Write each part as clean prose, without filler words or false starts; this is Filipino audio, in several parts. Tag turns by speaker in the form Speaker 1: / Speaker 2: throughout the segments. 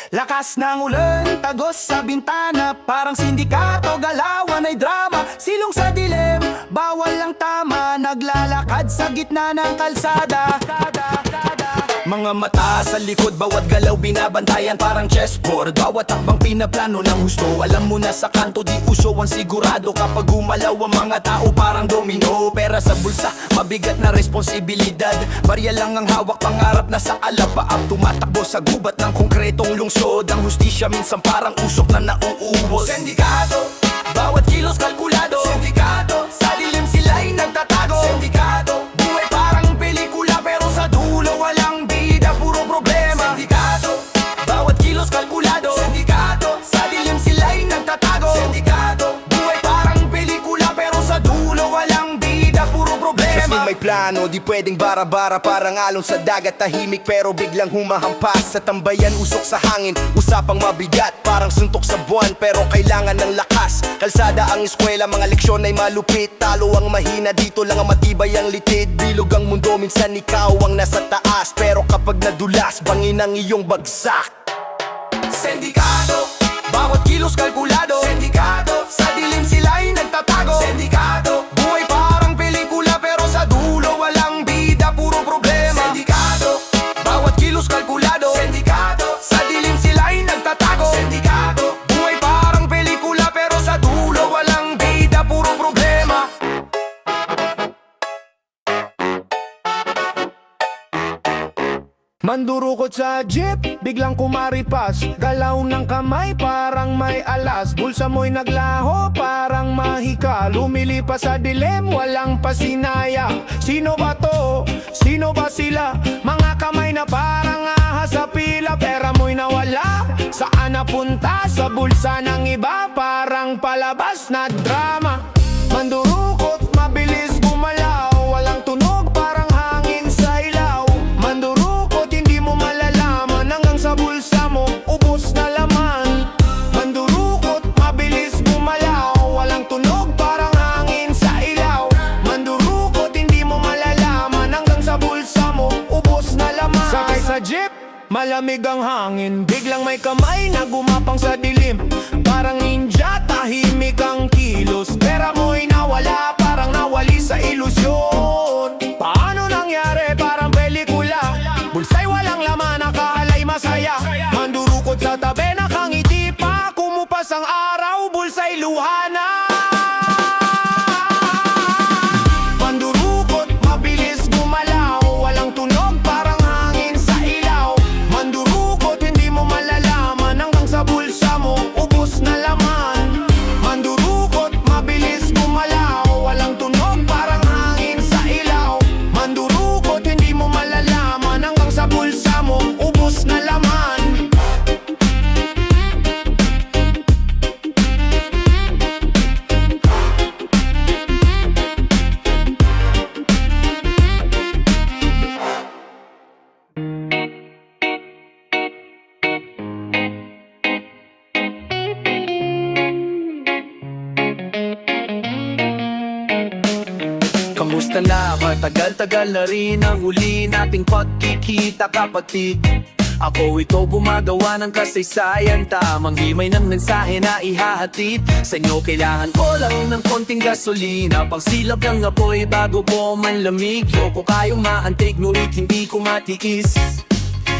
Speaker 1: Lakas ng ulan, tagos sa bintana, parang sindikato, galawan ay drama. Silong sa dilim, bawal ang tama, naglalakad sa gitna ng kalsada. Mga mata sa likod, bawat galaw binabantayan parang chessboard. Bawat takbang pinaplano ng husto, alam mo na sa kanto di uso ang sigurado. Kapag gumalaw ang mga tao parang domino, pera sa bulsa, mabigat na responsibilidad. Barya lang ang hawak, pangarap na sa alapaap, tumatakbo sa gubat ng konkretong lungsod. Ang hustisya minsan parang usok na nauubos. Sindikato, bawat kilos kalkulado. Sindikato, sa dilim sila'y nagtatago. Sindikato, buhay parang pelikula pero sa dulo walang bida, puro problema. Sindikato, bawat kilos kalkulado. Sindikato, sa dilim sila'y nagtatago. Sindikato, buhay parang pelikula pero sa dulo walang bida, puro problema.
Speaker 2: Kasi may plano, di pwedeng bara-bara, parang alon sa dagat. Tahimik pero biglang humahampas sa tambayan, usok sa hangin, usapang mabigat, parang suntok sa buwan pero kailangan ng lakas. Kalsada ang eskwela, mga leksyon ay malupit. Talo ang mahina, dito lang ang matibay ang litid. Bilog ang mundo, minsan ikaw ang nasa taas, pero kapag nadulas, bangin ang iyong bagsak.
Speaker 1: Sindikato, bawat kilos kalkulado. Sindikato, sa dilim sila'y nagtatago. Sindikato, buhay parang pelikula pero sa dulo walang bida, puro problema. Sindikato, bawat kilos kalkulado. Sindikato, sa dilim sila'y nagtatago. Sindikato, buhay parang pelikula pero sa dulo walang bida, puro problema.
Speaker 3: Mandurukot sa jeep, biglang kumaripas. Galaw ng kamay parang may alas. Bulsa mo'y naglaho parang mahika. Lumilipas sa dilim, walang pasinaya. Sino ba to? Sino ba sila? Mga kamay na parang ahas sa pila. Pera mo'y nawala, saan napunta? Sa bulsa ng iba, parang palabas na drama. Mandurukot, mabilis gumalaw. Walang tunog, parang hangin sa ilaw. Mandurukot, hindi mo malalaman hanggang sa bulsa mo, ubos na laman. Mandurukot, mabilis gumalaw. Walang tunog, parang hangin sa ilaw. Mandurukot, hindi mo malalaman hanggang sa bulsa mo, ubos na laman. Sakay sa jeep, malamig ang hangin. Biglang may kamay na gumapang sa dilim. Parang ninja, tahimik ang kilos. Pera mo'y nawala, parang nawali sa ilusyon. Paano nangyari? Parang pelikula. Bulsa'y walang laman, nakahalay masaya. Mandurukot sa tabi, nakangiti pa. Kumupas ang araw, bulsa'y luha na. Mandurukot, mabilis gumalaw. Walang tunog, parang hangin sa ilaw. Mandurukot, hindi mo malalaman hanggang sa bulsa mo, ubos na laman. Mandurukot, mabilis gumalaw. Walang tunog, parang hangin sa ilaw. Mandurukot, hindi mo malalaman hanggang sa bulsa mo, ubos na laman.
Speaker 4: Kamusta na? Matagal-tagal na rin ang huli nating pagkikita, kapatid. Ako ito gumagawa ng kasaysayan, tamang himay ng mensahe na ihahatid sa inyo. Kailangan ko lang ng konting gasolina, pang silab ng apoy bago ko manlamig. Yoko kayong maantig, ngunit hindi ko matiis.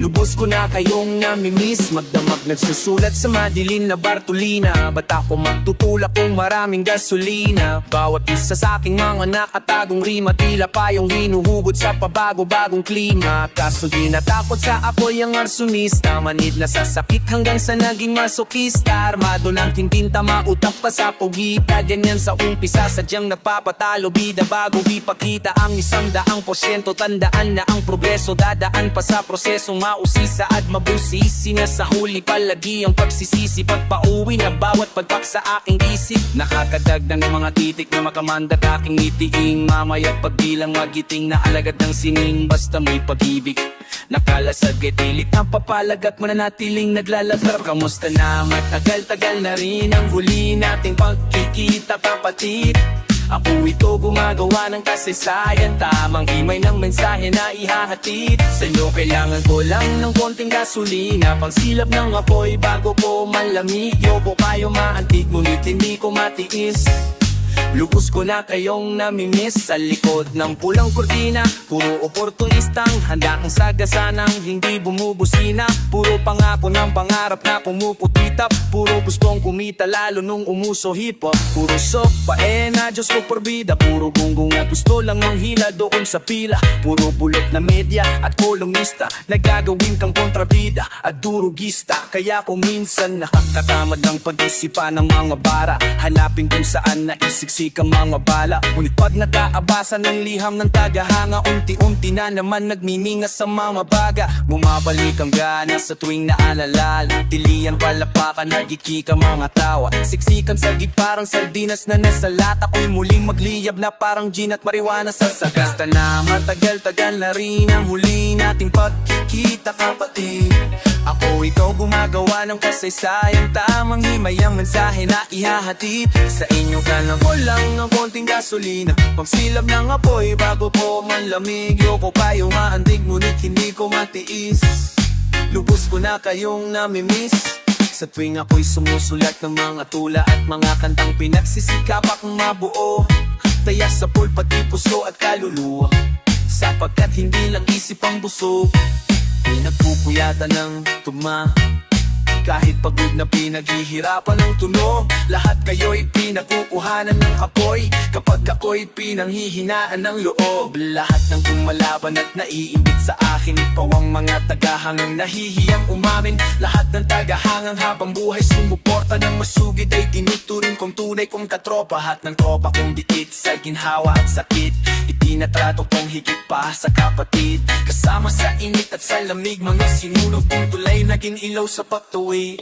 Speaker 4: Lubos ko na kayong namimiss, magdamag nagsusulat sa madilim na Bartolina. Ba't ako magtutulak kung maraming gasolina? Bawat isa sa aking mga nakatagong rima, tila payong hinuhugot sa pabago-bagong klima. Kaso di natakot sa apoy ang arsonista, manid na sasakit hanggang sa naging masokista. Armado ng tintinta, mautak pa sa pugita. Ganyan sa umpisa, sadyang nagpapatalo bida bago ipakita ang 100%. Tandaan na ang progreso, dadaan pa sa prosesong mausisa at mabusisi na sa huli palagi ang pagsisisi. Pagpauwi na bawat pagpak sa aking isip, nakakadagdag ng mga titik na makamandat aking ngitiing. Mamaya pagbilang magiting na alagad ng sining, basta may pag-ibig nakalasag kay tilit ng papalag at mananatiling naglalaglar. Kamusta na? Matagal-tagal na rin ang huli nating pagkikita, kapatid. Ako ito gumagawa ng kasaysayan, tamang himay ng mensahe na ihahatid sa inyo. Kailangan ko lang ng konting gasolina, pangsilap ng apoy bago ko malamig. Yoko kayo maantig, ngunit hindi ko matiis. Lubos ko na kayong namimiss sa likod ng pulang kurtina. Puro oportunistang handa kang sagasanang hindi bumubusina. Puro pangako ng pangarap na pumuputitap. Puro gustong kumita lalo nung umuso hip-hop. Puro sok paena, Diyos ko porbida. Puro gunggong at gusto lang ng hila doon sa pila. Puro bulot na media at kolumnista, nagagawin kang kontrabida at durugista. Kaya kung minsan nakakatamad ng pag-isipan ng mga bara, hanapin kung saan naisiksik ang mga bala. Ngunit pag nakaabasa ng liham ng tagahanga, unti-unti na naman nagminingas sa mga baga. Bumabalik ang gana sa tuwing naalala. Tilian palapakan, nagkikika mga tawa. Siksikan sagig parang sardinas na nasa lata. Ko'y muling magliyab na parang gin at marijuana sa saga. Basta na matagal-tagal na rin ang huli nating pagkikita, kapatid. Ako ikaw gumagawa ng kasaysayan, tamang himay ang mensahe na ihahatid sa inyo. Kailangan ko lang ng konting gasolina, pagsilab ng apoy bago po manlamig. Yoko kayo maandig, ngunit hindi ko matiis. Lubos ko na kayong namimiss sa tuwing ako'y sumusulat ng mga tula at mga kantang pinagsisikap akong mabuo. Taya sa pool pati puso at kaluluwa, sapagkat hindi lang isip ang busog. Pinagpupuyatan ng tuma, kahit pagod na pinaghihirapan ng tunog. Lahat kayo'y pinagkukuhanan ng apoy, kapag ako'y pinanghihinaan ng loob. Lahat ng kumalaban at naiimbit sa akin, pawang mga tagahangang nahihiyang umamin. Lahat ng tagahangang habang buhay sumuporta ng masugid ay tinuturing kong tunay kong katropa. Lahat ng tropa kong diit sa ginhawa at sakit, itinatrato kong higit pa sa kapatid. Kasama sa init at sa lamig, mga sinunog kong tulay naging ilaw sa pagtuwi.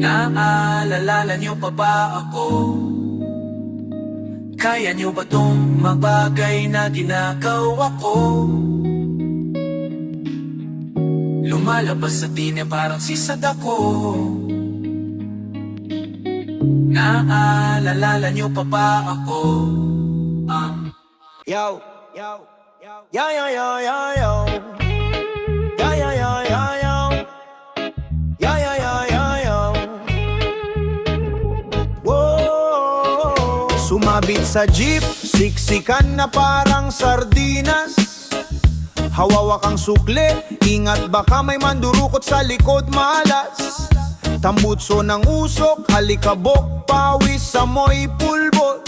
Speaker 4: Naalala niyo pa ba ako? Kaya niyo ba tong magbagay na ginagawa ko? Lumalabas sa tine parang sisad ako. Naalala niyo pa ba ako?
Speaker 1: Yo, yo, yo, yo, yo, yo, yo, yo. Yo, yo, yo, yo, yo. Yo, yo, yo, yo, yo. Whoa.
Speaker 3: Sumabit sa jeep, siksikan na parang sardinas. Hawawak ang sukli, ingat baka may mandurukot sa likod malas. Tambutso ng usok, halikabok, pawis, amoy pulbos.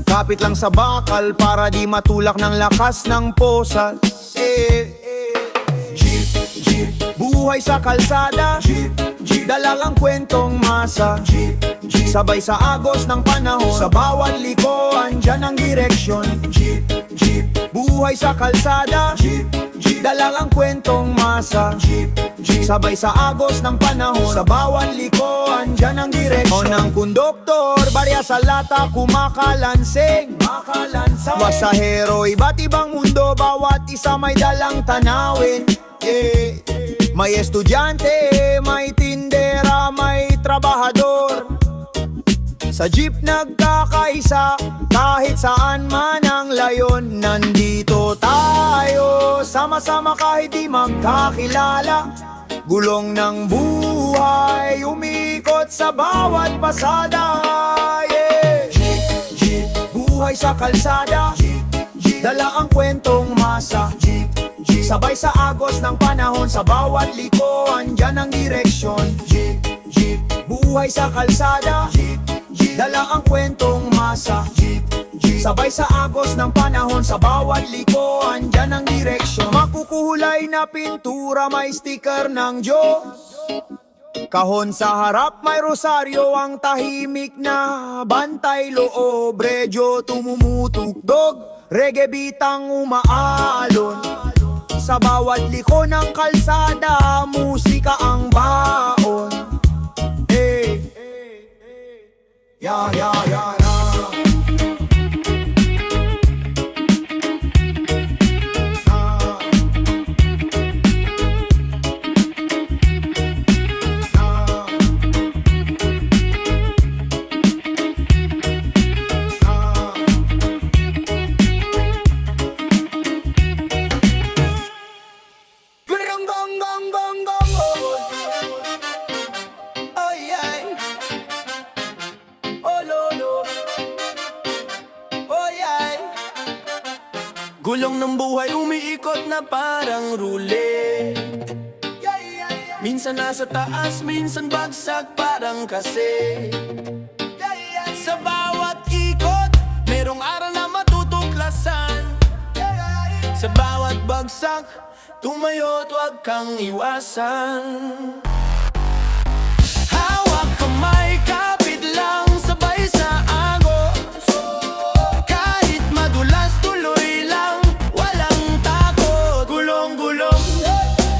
Speaker 3: Kapit lang sa bakal para di matulak ng lakas ng posas. Jeep, jeep, buhay sa kalsada. Jeep, jeep, dalagang kwentong masa. Jeep, jeep, sabay sa agos ng panahon. Sa bawat liko, andyan ang direksyon. Jeep, jeep, buhay sa kalsada. Jeep, jeep, dalagang kwentong masa. Jeep, jeep, sabay sa agos ng panahon. Sa bawat liko, andyan ang direksyon. O ng konduktor, barya sa lata, kumakalansing. Pasahero, iba't ibang mundo, bawat isa may dalang tanawin. May estudyante, may tindera, may trabahador. Sa jeep nagkakaisa, kahit saan man ang layon. Nandito tayo, sama-sama kahit di magkakilala. Gulong ng buhay, umikot sa bawat pasada. Jeep, jeep, buhay sa kalsada. Jeep, jeep, dala ang kwentong masa. Jeep, jeep, sabay sa agos ng panahon. Sa bawat liko, andyan ang direksyon. Jeep, jeep, buhay sa kalsada. Jeep, jeep, dala ang kwentong masa. Jeep, jeep, sabay sa agos ng panahon. Sa bawat liko, andyan ang direksyon. Makukulay na pintura, may sticker ng Diyos. Kahon sa harap, may rosaryo, ang tahimik na bantay loob. Redyo tumumutugdog, reggae bitang umaalon. Sa bawat liko ng kalsada, musika ang baon. Ya, ya, ya, ya.
Speaker 4: Gulong ng buhay umiikot na parang roulette. Minsan nasa taas, minsan bagsak parang kasi. Sa bawat ikot, merong araw na matutuklasan. Sa bawat bagsak, tumayo't huwag kang iwasan. Hawak kamay, kapit lang, sabay sa agos. Kahit madulas, tuloy lang, walang takot. Gulong-gulong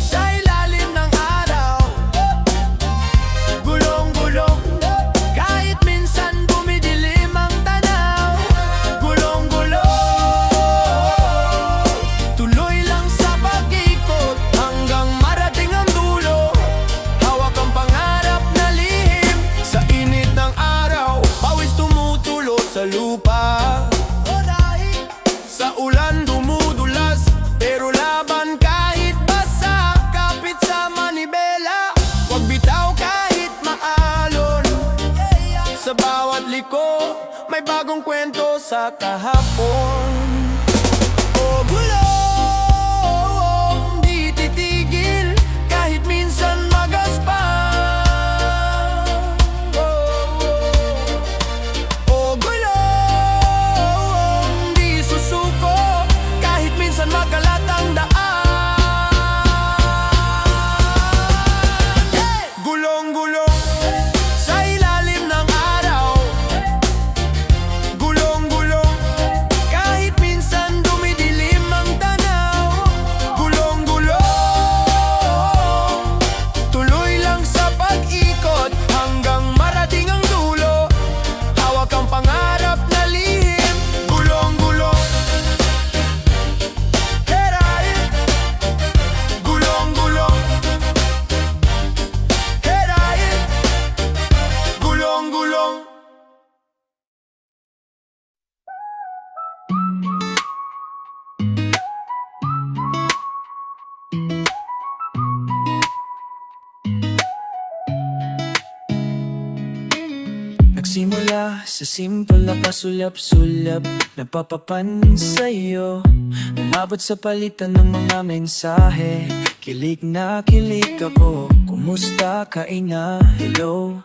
Speaker 4: sa ilalim ng araw. Gulong-gulong kahit minsan dumidilim ang tanaw. Gulong-gulong tuloy lang sa pag-ikot hanggang marating ang dulo. Hawak ang pangarap na lihim sa init ng araw. Pawis tumutulo sa lupa, sa ulan dumudulas, pero laban kahit basa. Kapit sa manibela, wag bitaw kahit maalon. Sa bawat liko, may bagong kwento sa kahapon. O gulong, di titigil kahit minsan magaspang. O gulong, di susuko kahit minsan makalat ang daan. Gulong-gulong sa ilalim ng araw. Gulong-gulong kahit minsan dumidilim ang tanaw. Gulong-gulong tuloy lang sa pag-ikot hanggang marating ang dulo. Hawak ang pangarap na lihim. Gulong-gulong heray. Gulong-gulong heray. Gulong-gulong. Nagsimula sa simple na pasulap-sulap, napapapan sa'yo. Umabot sa palitan ng mga mensahe, kilig na kilig ako. Kumusta ka ina? Hello,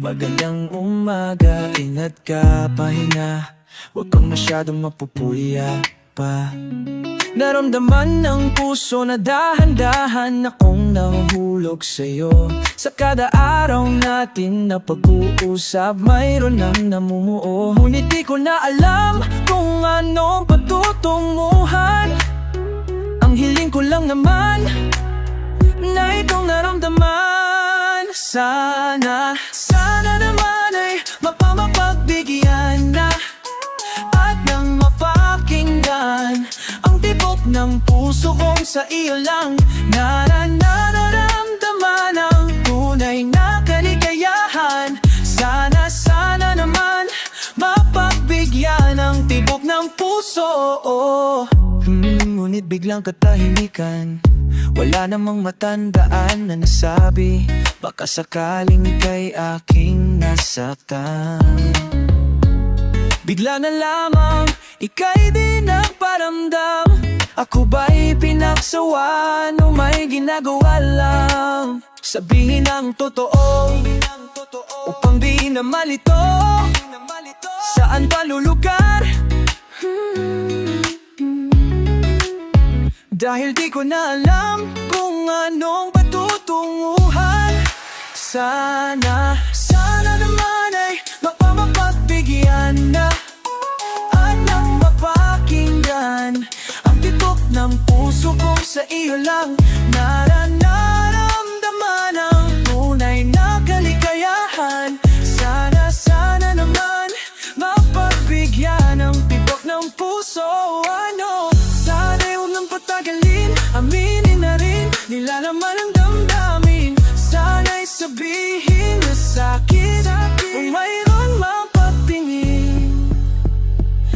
Speaker 4: magandang umaga, ingat ka, pahinga. Huwag kang masyadong mapupuya pa. Naramdaman ng puso na dahan-dahan akong nahuhulog sa'yo. Sa kada araw natin na pag-uusap, mayroon nang namumuo. Ngunit di ko na alam kung anong patutunguhan. Ang hiling ko lang naman na itong naramdaman. Sana naman ay mapamapagbigyan na at nang mapakinggan ang tibok ng puso kong sa iyo lang nararamdaman ang tunay na kaligayahan. Sana naman mapagbigyan ang tibok ng puso. Ngunit biglang katahimikan, wala namang matandaan na nasabi, baka sakaling ika'y aking nasaktan. Bigla na lamang, ika'y di nagparamdam. Ako ba'y pinaksawan o may ginagawa lang? Sabihin ang totoo upang di na malito. Saan ba lulugar? Dahil di ko na alam kung anong patutunguhan. Sana naman ay mapamapagbigyan na at nang mapakinggan ang tibok ng puso ko sa iyo lang nararamdaman ang tunay na kaligayahan. Sana naman mapagbigyan ang tibok ng puso. Sana'y huwag nang patagalin, aminin na rin nila naman ang damdamin. Sana'y sabihin na sa'kin kung mayroon mapatingin.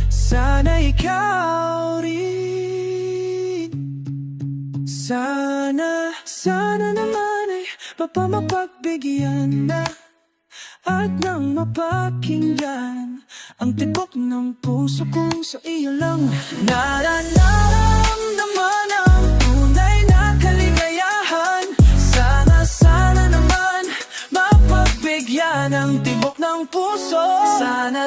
Speaker 4: Sana ikaw rin. Sana naman ay mapamapagbigyan na At nang mapakinggan ang tibok ng puso kong sa iyo lang nararamdaman ang tunay na kaligayahan. Sana naman mapagbigyan ang tibok ng puso. Sana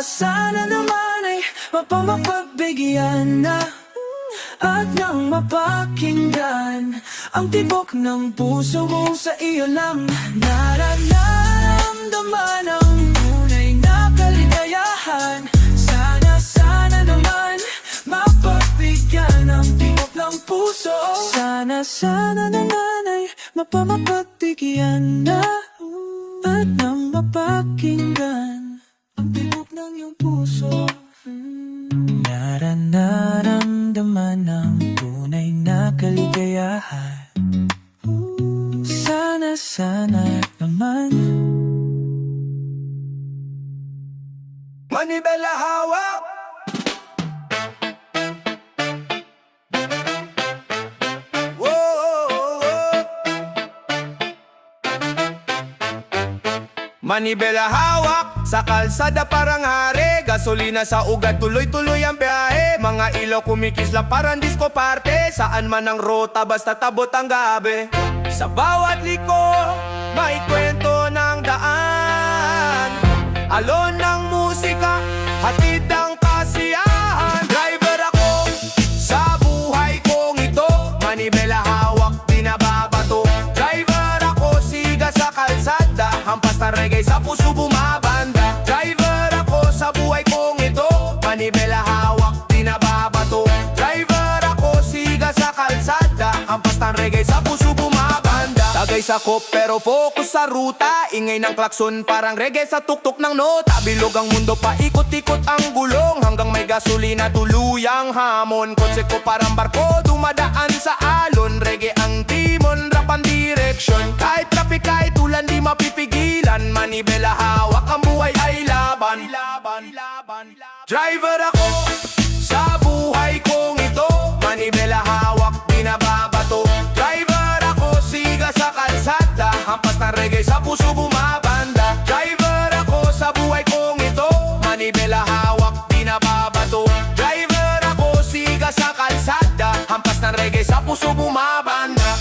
Speaker 4: naman ay mapagbigyan na. At nang mapakinggan ang tibok ng puso mo sa iyo lang nararamdaman ang tunay na kaligayahan. Sana naman mapagbigyan ang tibok ng puso. Sana naman ay mapagbigyan na. At nang mapakinggan ang tibok ng iyong puso, nararamdaman ang tunay na kaligayahan. Sana naman.
Speaker 1: Manibela hawak. Manibela hawak sa kalsada parang hari. Gasolina sa ugat, tuloy-tuloy ang biyahe. Mga ilaw kumikisla parang disco parte. Saan man ang rota, basta tabot ang gabi. Sa bawat liko, may kwento ng daan. Alon ng musika, hatid ang kasiyahan. Driver ako sa buhay kong ito. Manibela hawak, di nababato. Driver ako, siga sa kalsada. Hampas na reggae sa puso bumabanda. Driver ako sa buhay kong ito. Manibela hawak, di nababato. Driver ako, siga sa kalsada. Hampas na reggae sa puso bumabanda. Tagay sa kop pero focus sa ruta. Ingay ng klakson parang reggae sa tuktok ng nota. Bilog ang mundo pa ikot-ikot ang gulong. Hanggang may gasolina tuluyang hamon. Kotse ko parang barko dumadaan sa alon. Reggae ang timon, rap ang direksyon. Kahit traffic kahit ulan di mapipigilan. Manibela hawak ang buhay ay laban. Driver ako sa buhay kong ito. Manibela hawak di nababato. Driver ako siga sa kalsada. Hampas na reggae sa puso bumabanda. Driver ako sa buhay kong ito. Manibela hawak di nababato. Driver ako siga sa kalsada. Hampas na reggae sa puso bumabanda.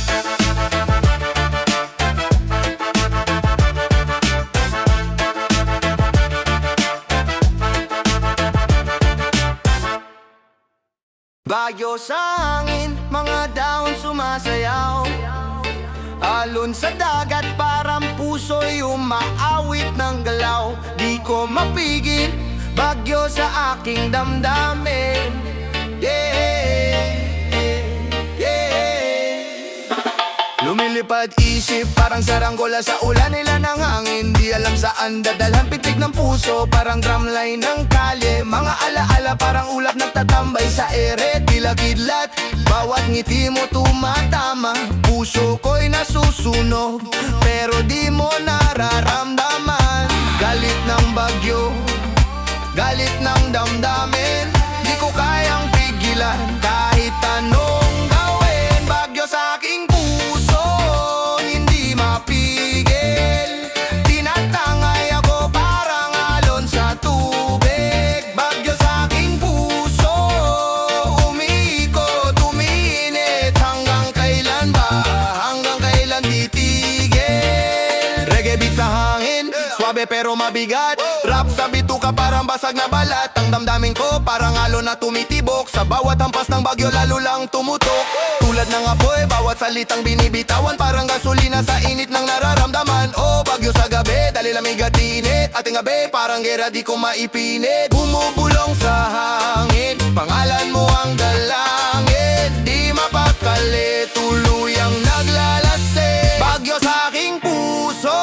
Speaker 1: Bagyo sa hangin, mga dahon sumasayaw. Alon sa dagat, parang puso'y umaawit ng galaw. Di ko mapigil, bagyo sa aking damdamin. Yeah, yeah. Lumilipad isip, parang saranggola sa ulan nila ng hangin. Di alam saan dadalhan pitik ng puso, parang drumline ng kalye. Mga alaala parang ulap nagtatambay sa ere. Tila kidlat, bawat ngiti mo tumatama. Puso ko'y nasusunog, pero di mo nararamdaman. Galit ng bagyo, galit ng damdamin. Di ko kayang pigilan kahit anong gawin. Bagyo sa aking puso, hindi mapigil. Tinatangay ako parang alon sa tubig. Bagyo sa aking puso, umiikot, umiinit. Hanggang kailan ba? Hanggang kailan titigil? Reggae beat sa hangin, swabe pero mabigat. Rap sa bituka parang basag na balat. Ang damdamin ko parang alon na tumitibok. Sa bawat hampas ng bagyo lalo lang tumutok. Tulad ng apoy, bawat salitang binibitawan. Parang gasolina sa init ng nararamdaman. Oh, bagyo sa gabi, dali lamig at init. Ating gabi, parang gera di ko maipinit. Bumubulong sa hangin, pangalan mo ang dalangin. Di mapakali, tuluyang naglalase. Bagyo sa aking puso,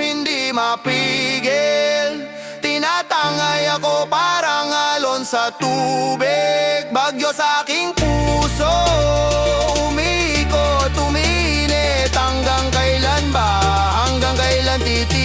Speaker 1: hindi mapigil. Tinatangay ako parang alon sa tubig. Bagyo sa aking puso, umiikot, umiinit. Hanggang kailan ba? Hanggang kailan titigil?